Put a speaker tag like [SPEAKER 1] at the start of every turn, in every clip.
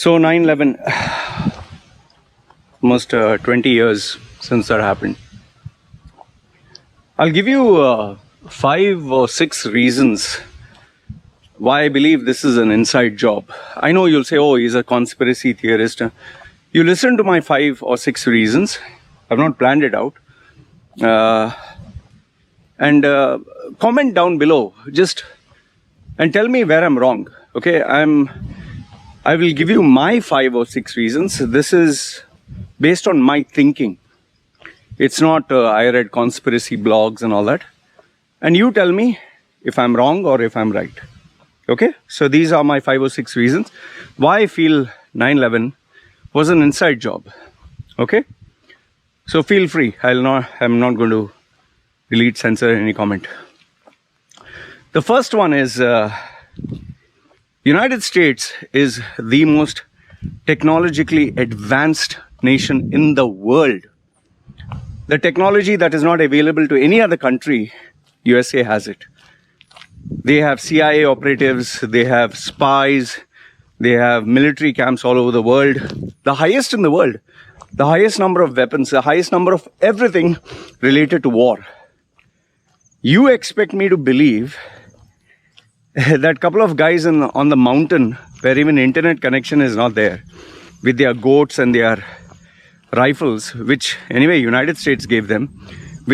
[SPEAKER 1] So 9/11, almost 20 years since that happened. I'll give you 5 or 6 reasons why I believe this is an inside job. I know you'll say, oh, he's a conspiracy theorist. You listen to my 5 or 6 reasons. I've not planned it out. And comment down below and tell me where I'm wrong. Okay, I will give you my 5 or 6 reasons. This is based on my thinking. It's not I read conspiracy blogs and all that. And you tell me if I'm wrong or if I'm right. Okay, so these are my 5 or 6 reasons why I feel 9/11 was an inside job. Okay, so feel free. I'm not going to delete, censor any comment. The first one is United States is the most technologically advanced nation in the world. The technology that is not available to any other country, USA has it. They have CIA operatives, they have spies, they have military camps all over the world. The highest in the world. The highest number of weapons, the highest number of everything related to war. You expect me to believe that couple of guys on the mountain where even internet connection is not there, with their goats and their rifles, which anyway United States gave them,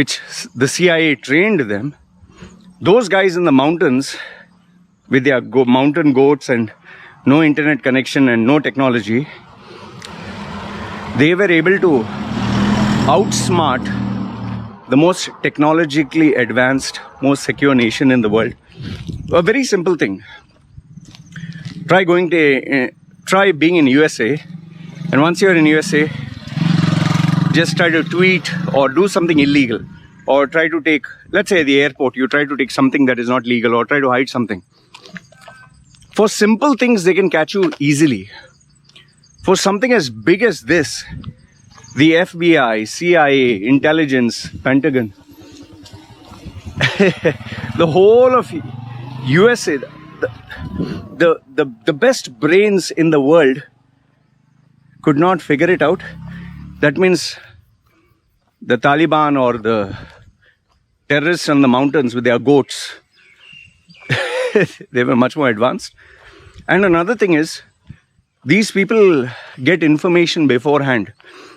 [SPEAKER 1] which the CIA trained them, those guys in the mountains with their mountain goats and no internet connection and no technology, they were able to outsmart the most technologically advanced, most secure nation in the world. A very simple thing. Try being in USA, and once you're in USA, just try to tweet or do something illegal, or try to take, let's say the airport, you try to take something that is not legal, or try to hide something. For simple things, they can catch you easily. For something as big as this, the FBI, CIA, intelligence, Pentagon, the whole of USA, the best brains in the world could not figure it out. That means the Taliban or the terrorists on the mountains with their goats, they were much more advanced. And another thing is, these people get information beforehand.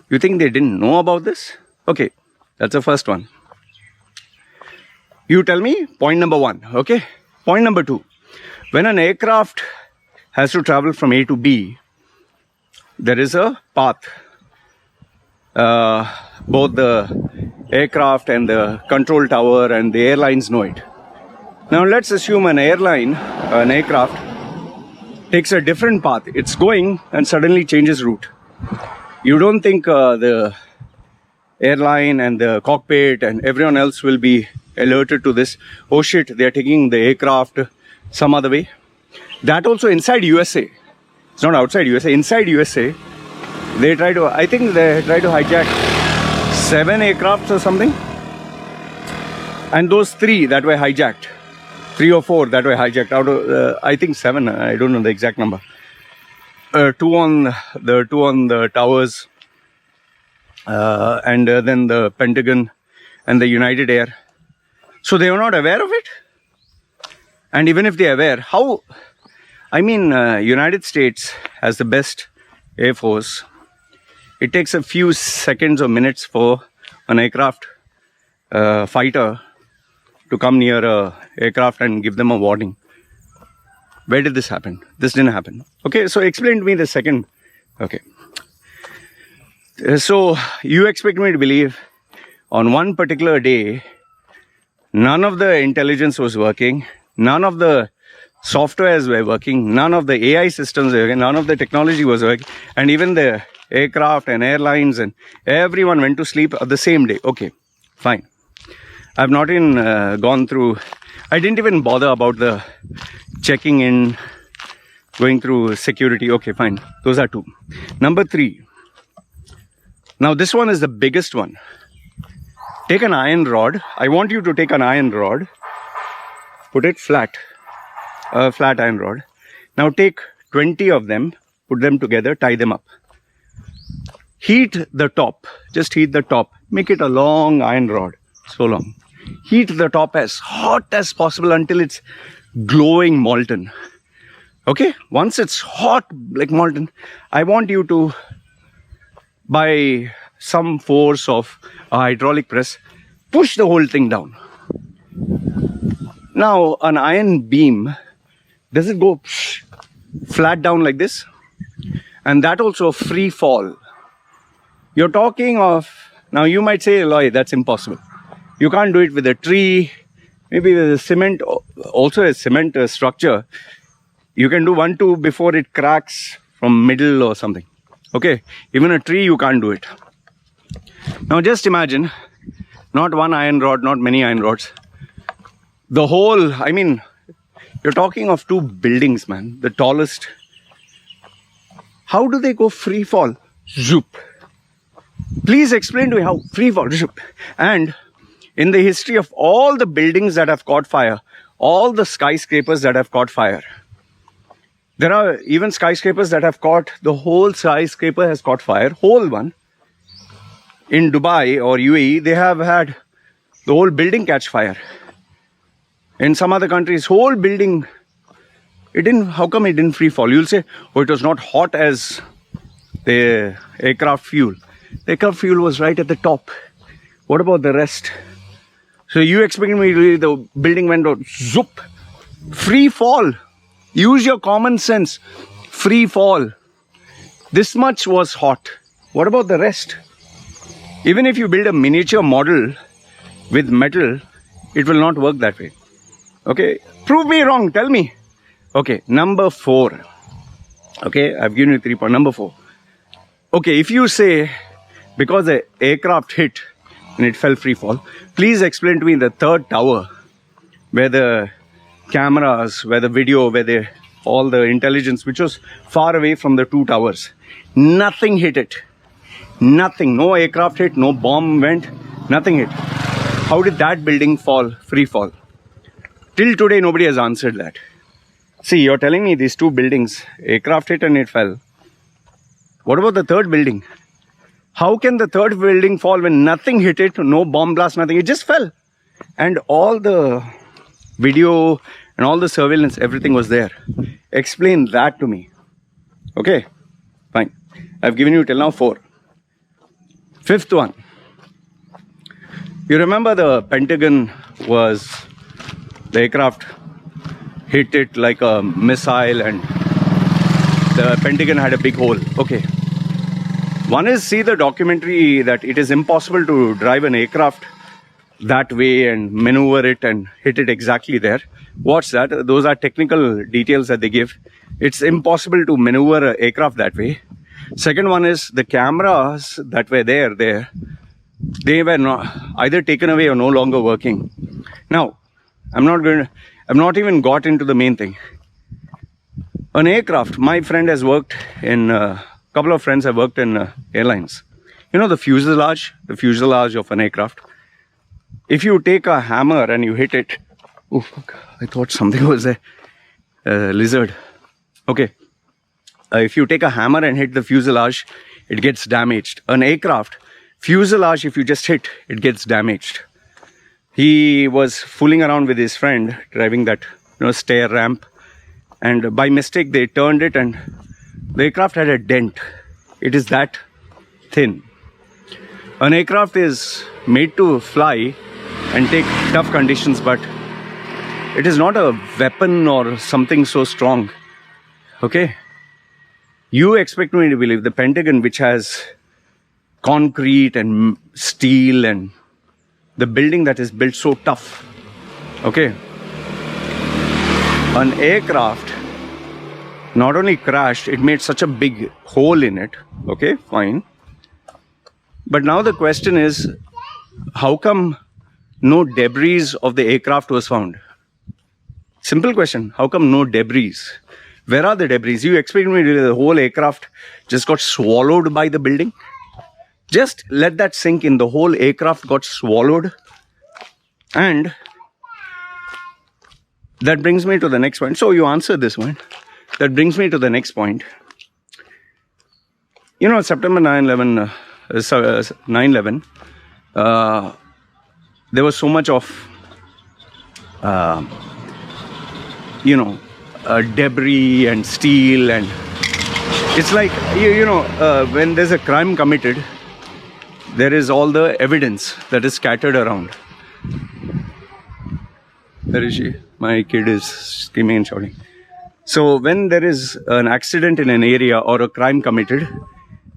[SPEAKER 1] You think they didn't know about this? Okay, that's the first one. You tell me point number 1, okay? Point number 2. When an aircraft has to travel from A to B, there is a path. Both the aircraft and the control tower and the airlines know it. Now let's assume an aircraft takes a different path. It's going and suddenly changes route. You don't think the airline and the cockpit and everyone else will be alerted to this? Oh shit, they're taking the aircraft some other way. That also inside USA. It's not outside USA. Inside USA, I think they try to hijack 7 aircrafts or something. And those 3 that were hijacked, 3 or 4 that were hijacked out of, I think 7, I don't know the exact number. 2 on the towers, and then the Pentagon and the United Air. So they were not aware of it. And even if they are aware, how? I mean, United States has the best Air Force. It takes a few seconds or minutes for an aircraft fighter to come near a aircraft and give them a warning. Where did this happen? This didn't happen. Okay, so explain to me the second. Okay. So you expect me to believe on one particular day, none of the intelligence was working, none of the softwares were working, none of the AI systems were working, none of the technology was working, and even the aircraft and airlines and everyone went to sleep at the same day. Okay, fine. I've not even gone through, I didn't even bother about the checking in, going through security. Okay, fine. Those are 2. Number 3. Now this one is the biggest one. Take an iron rod. I want you to take an iron rod, put it flat, a flat iron rod. Now take 20 of them put them together, tie them up. Heat the top, just heat the top, make it a long iron rod, so long. Heat the top as hot as possible until it's glowing molten. Okay, once it's hot like molten, I want you to, by some force of a hydraulic press, push the whole thing down. Now, an iron beam, does it go flat down like this? And that also free fall. You're talking of, now you might say, Eloy, that's impossible. You can't do it with a tree, maybe with a cement, also a cement structure. You can do 1, 2 before it cracks from middle or something. Okay, even a tree you can't do it. Now just imagine, not one iron rod, not many iron rods. The whole, I mean, you're talking of 2 buildings, man, the tallest. How do they go free fall? Zoop. Please explain to me how free fall. Zoop. And in the history of all the buildings that have caught fire, all the skyscrapers that have caught fire, there are even skyscrapers that have caught, the whole skyscraper has caught fire, whole one. In Dubai or UAE, they have had the whole building catch fire. In some other countries, whole building, it didn't, how come it didn't free fall? You'll say, oh, it was not hot as the aircraft fuel. The aircraft fuel was right at the top. What about the rest? So you expect me to, the building went out, zoop, free fall. Use your common sense, free fall. This much was hot. What about the rest? Even if you build a miniature model with metal, it will not work that way. Okay, prove me wrong, tell me. Okay, number 4. Okay, I've given you 3 points. Number 4. Okay, if you say, because the aircraft hit and it fell free fall, please explain to me the 3rd tower, where the cameras, where the video, where the, all the intelligence, which was far away from the 2 towers. Nothing hit it. Nothing. No aircraft hit, no bomb went, nothing hit. How did that building fall, free fall? Till today, nobody has answered that. See, you're telling me these 2 buildings, aircraft hit and it fell. What about the 3rd building? How can the 3rd building fall when nothing hit it, no bomb blast, nothing? It just fell. And all the video and all the surveillance, everything was there. Explain that to me. Okay, fine. I've given you till now 4. 5th one. You remember the Pentagon was, the aircraft hit it like a missile and the Pentagon had a big hole. Okay. One is, see the documentary that it is impossible to drive an aircraft that way and maneuver it and hit it exactly there. Watch that. Those are technical details that they give. It's impossible to maneuver an aircraft that way. Second one is the cameras that were there, they were not either taken away or no longer working. Now, I'm not even got into the main thing. An aircraft, my friend has worked in, a couple of friends have worked in airlines. You know the fuselage of an aircraft. If you take a hammer and you hit it, oh fuck, I thought something was there, lizard. Okay. If you take a hammer and hit the fuselage, it gets damaged. An aircraft, fuselage, if you just hit, it gets damaged. He was fooling around with his friend, driving that stair ramp. And by mistake, they turned it and the aircraft had a dent. It is that thin. An aircraft is made to fly and take tough conditions, but it is not a weapon or something so strong. Okay? You expect me to believe the Pentagon, which has concrete and steel and the building that is built so tough. Okay? An aircraft not only crashed, it made such a big hole in it. Okay, fine. But now the question is, how come no debris of the aircraft was found? Simple question. How come no debris? Where are the debris? You expect me to the whole aircraft just got swallowed by the building? Just let that sink in. The whole aircraft got swallowed. And that brings me to the next point. So you answered this one. That brings me to the next point. You know, September 9/11, 9/11, there was so much of, debris and steel, and it's like, when there's a crime committed, there is all the evidence that is scattered around. Where is she? My kid is screaming and shouting. So when there is an accident in an area or a crime committed,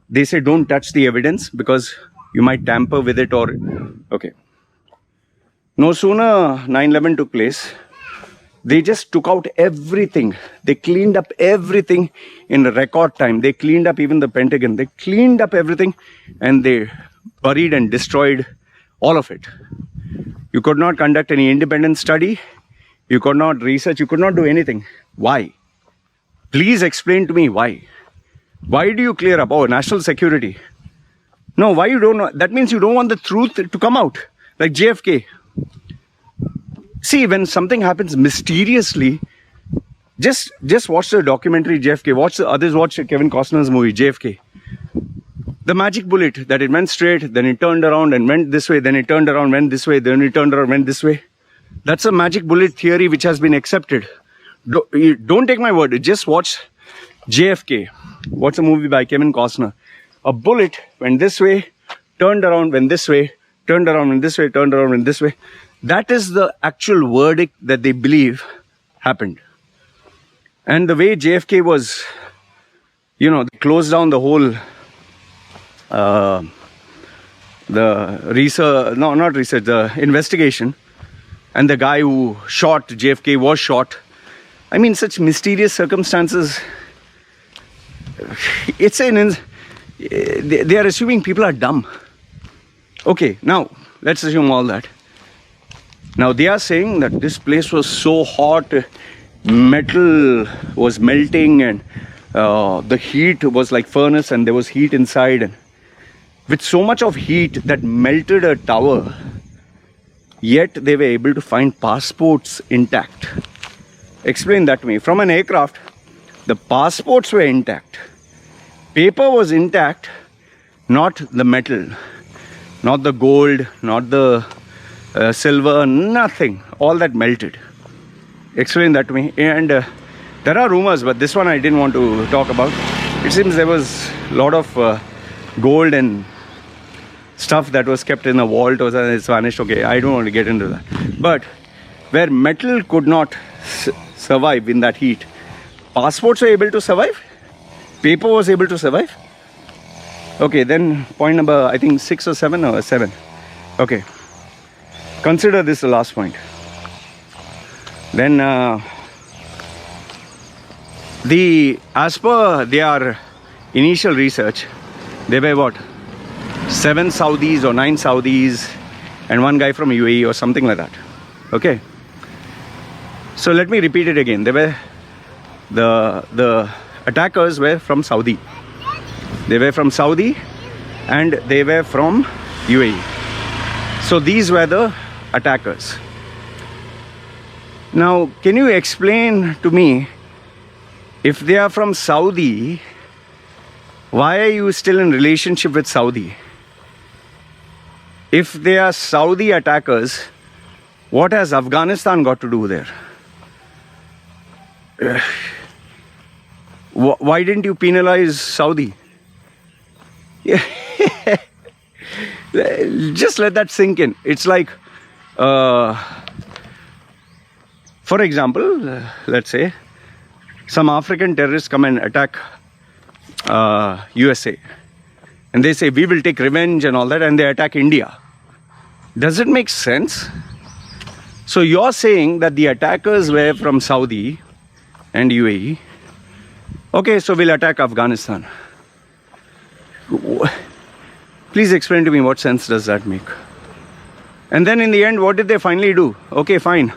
[SPEAKER 1] they say don't touch the evidence because you might tamper with it or... Okay. No sooner 9/11 took place, they just took out everything. They cleaned up everything in a record time. They cleaned up even the Pentagon. They cleaned up everything and they buried and destroyed all of it. You could not conduct any independent study. You could not research. You could not do anything. Why? Please explain to me why. Why do you clear up? Oh, national security. No, why you don't know? That means you don't want the truth to come out. Like JFK. See, when something happens mysteriously, just watch the documentary JFK. Watch Kevin Costner's movie JFK. The magic bullet, that it went straight, then it turned around and went this way, then it turned around, went this way, then it turned around, went this way. That's a magic bullet theory which has been accepted. Don't take my word. Just watch JFK. Watch a movie by Kevin Costner. A bullet went this way, turned around, went this way, turned around, went this way, turned around, went this way. That is the actual verdict that they believe happened. And the way JFK was, they closed down the whole, the investigation. And the guy who shot JFK was shot. I mean, such mysterious circumstances. They are assuming people are dumb. Okay, now let's assume all that. Now they are saying that this place was so hot, metal was melting, and the heat was like furnace, and there was heat inside, and with so much of heat that melted a tower, yet they were able to find passports intact. Explain that to me. From an aircraft, the passports were intact. Paper was intact, not the metal, not the gold, not the silver, nothing. All that melted. Explain that to me. And there are rumors, but this one I didn't want to talk about. It seems there was a lot of gold and stuff that was kept in a vault or it's vanished. Okay, I don't want to get into that. But where metal could not survive in that heat, passports were able to survive. Paper was able to survive. Okay, then point number, I think 6 or 7 or 7. Okay, consider this the last point. Then as per their initial research, there were what, 7 Saudis or 9 Saudis and one guy from UAE or something like that. Okay, so let me repeat it again. They were the attackers were from Saudi. They were from Saudi and they were from UAE. So these were the attackers. Now, can you explain to me, if they are from Saudi, why are you still in relationship with Saudi? If they are Saudi attackers, what has Afghanistan got to do there? Why didn't you penalize Saudi? Just let that sink in. It's like, for example, let's say some African terrorists come and attack USA. And they say, we will take revenge and all that, and they attack India. Does it make sense? So you're saying that the attackers were from Saudi and UAE. Okay, so we'll attack Afghanistan. Please explain to me, what sense does that make? And then in the end, what did they finally do? Okay, fine.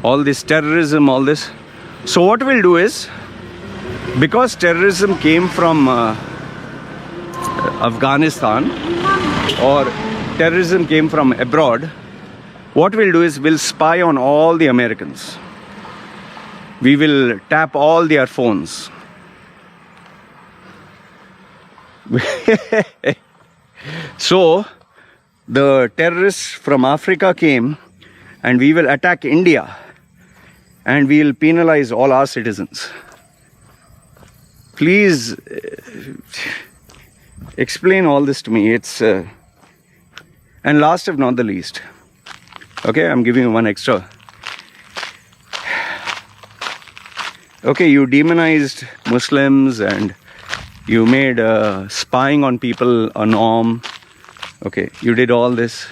[SPEAKER 1] All this terrorism, all this. So what we'll do is, because terrorism came from Afghanistan, or terrorism came from abroad, what we'll do is we'll spy on all the Americans. We will tap all their phones. So, the terrorists from Africa came and we will attack India and we will penalize all our citizens. Please explain all this to me. It's and last if not the least, okay, I'm giving you one extra. Okay, you demonized Muslims and you made spying on people a norm. Okay, you did all this.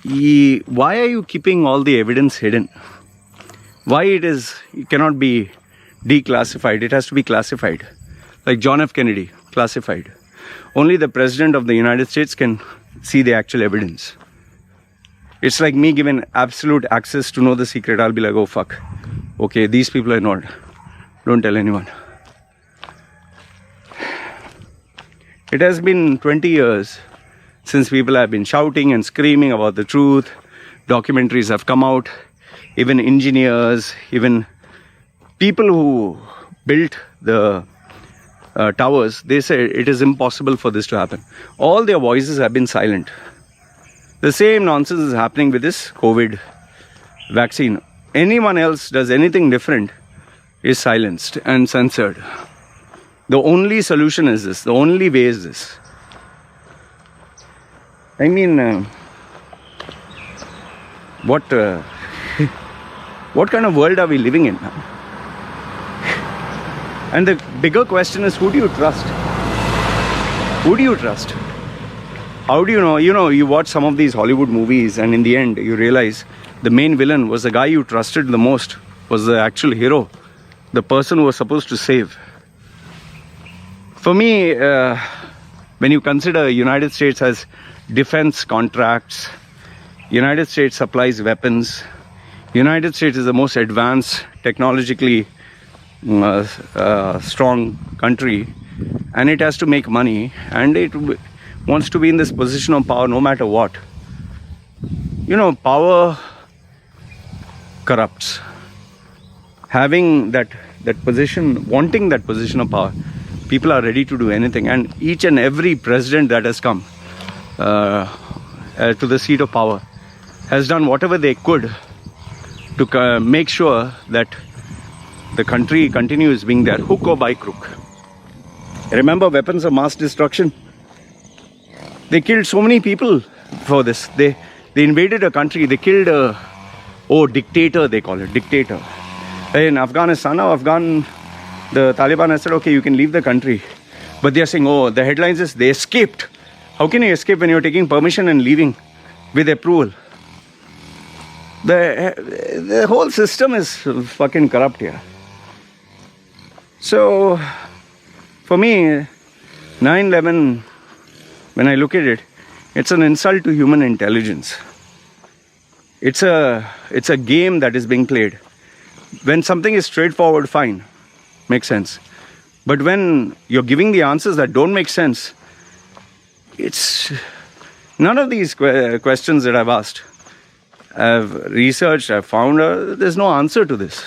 [SPEAKER 1] Why are you keeping all the evidence hidden? Why it cannot be declassified? It has to be classified. Like John F. Kennedy, classified. Only the President of the United States can see the actual evidence. It's like me given absolute access to know the secret. I'll be like, oh fuck. Okay, these people are not. Don't tell anyone. It has been 20 years since people have been shouting and screaming about the truth. Documentaries have come out. Even engineers, even people who built the towers, they say it is impossible for this to happen. All their voices have been silent. The same nonsense is happening with this COVID vaccine. Anyone else does anything different is silenced and censored. The only solution is this. The only way is this. I mean, what kind of world are we living in now? And the bigger question is, who do you trust? Who do you trust? How do you know? You watch some of these Hollywood movies and in the end you realize the main villain was the guy you trusted the most, was the actual hero, the person who was supposed to save. For me, when you consider United States has defense contracts, United States supplies weapons, United States is the most advanced, technologically strong country, and it has to make money, and it wants to be in this position of power no matter what. Power corrupts. Having that position, wanting that position of power, people are ready to do anything. And each and every president that has come to the seat of power has done whatever they could to make sure that the country continues being there, hook or by crook. Remember weapons of mass destruction? They killed so many people for this. They invaded a country. They killed dictator, they call it, dictator. In Afghanistan, the Taliban has said, okay, you can leave the country. But they are saying, the headlines is they escaped. How can you escape when you're taking permission and leaving with approval? The whole system is fucking corrupt here. So, for me, 9/11, when I look at it, it's an insult to human intelligence. It's a game that is being played. When something is straightforward, fine, makes sense. But when you're giving the answers that don't make sense, it's none of these questions that I've asked, I've researched, I've found, there's no answer to this.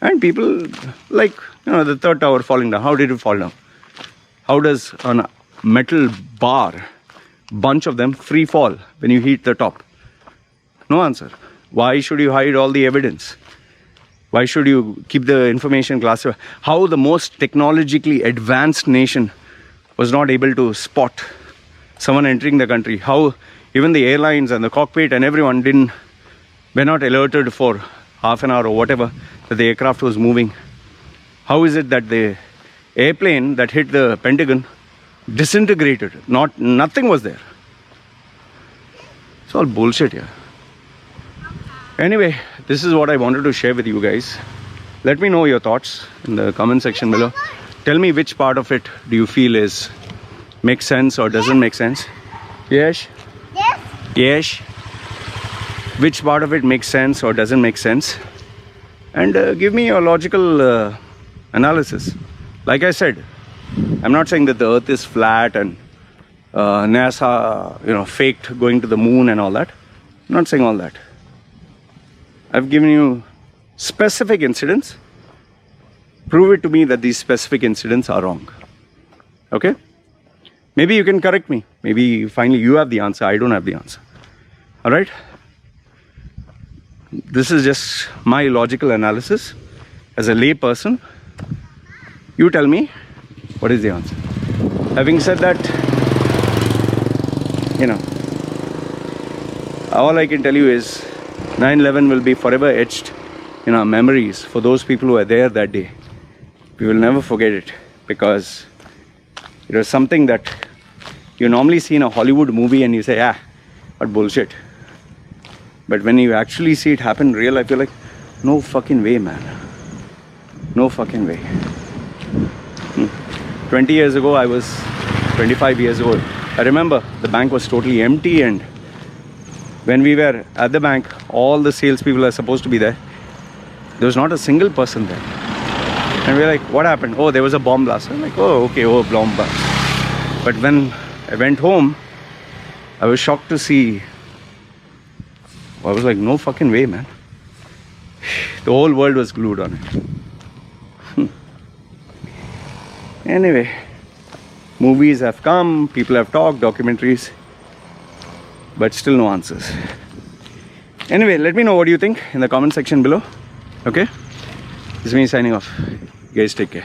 [SPEAKER 1] And people, like, the third tower falling down, how did it fall down? How does a metal bar, bunch of them, free fall when you hit the top? No answer. Why should you hide all the evidence? Why should you keep the information classified? How the most technologically advanced nation was not able to spot someone entering the country? How even the airlines and the cockpit and everyone were not alerted for half an hour or whatever that the aircraft was moving? How is it that the airplane that hit the Pentagon disintegrated? Nothing was there. It's all bullshit here. Anyway, this is what I wanted to share with you guys. Let me know your thoughts in the comment section below. Tell me which part of it do you feel makes sense or doesn't make sense. Yes? Yes? Yes? Which part of it makes sense or doesn't make sense? And give me your logical analysis. Like I said, I'm not saying that the earth is flat and NASA, faked going to the moon and all that. I'm not saying all that. I've given you specific incidents. Prove it to me that these specific incidents are wrong. Okay? Maybe you can correct me. Maybe finally you have the answer. I don't have the answer. All right? This is just my logical analysis. As a lay person, you tell me what is the answer. Having said that, all I can tell you is 9/11 will be forever etched in our memories for those people who were there that day. We will never forget it, because it was something that you normally see in a Hollywood movie and you say, what bullshit. But when you actually see it happen in real life, you're like, no fucking way, man. No fucking way. 20 years ago, 25 years ago, I remember the bank was totally empty, and when we were at the bank, all the salespeople are supposed to be there. There was not a single person there. And we're like, what happened? Oh, there was a bomb blast. I'm like, oh, okay, bomb blast. But when I went home, I was shocked to see. I was like, no fucking way, man. The whole world was glued on it. Anyway, movies have come, people have talked, documentaries, but still no answers. Anyway, let me know what you think in the comment section below. Okay? This is me signing off. You guys take care.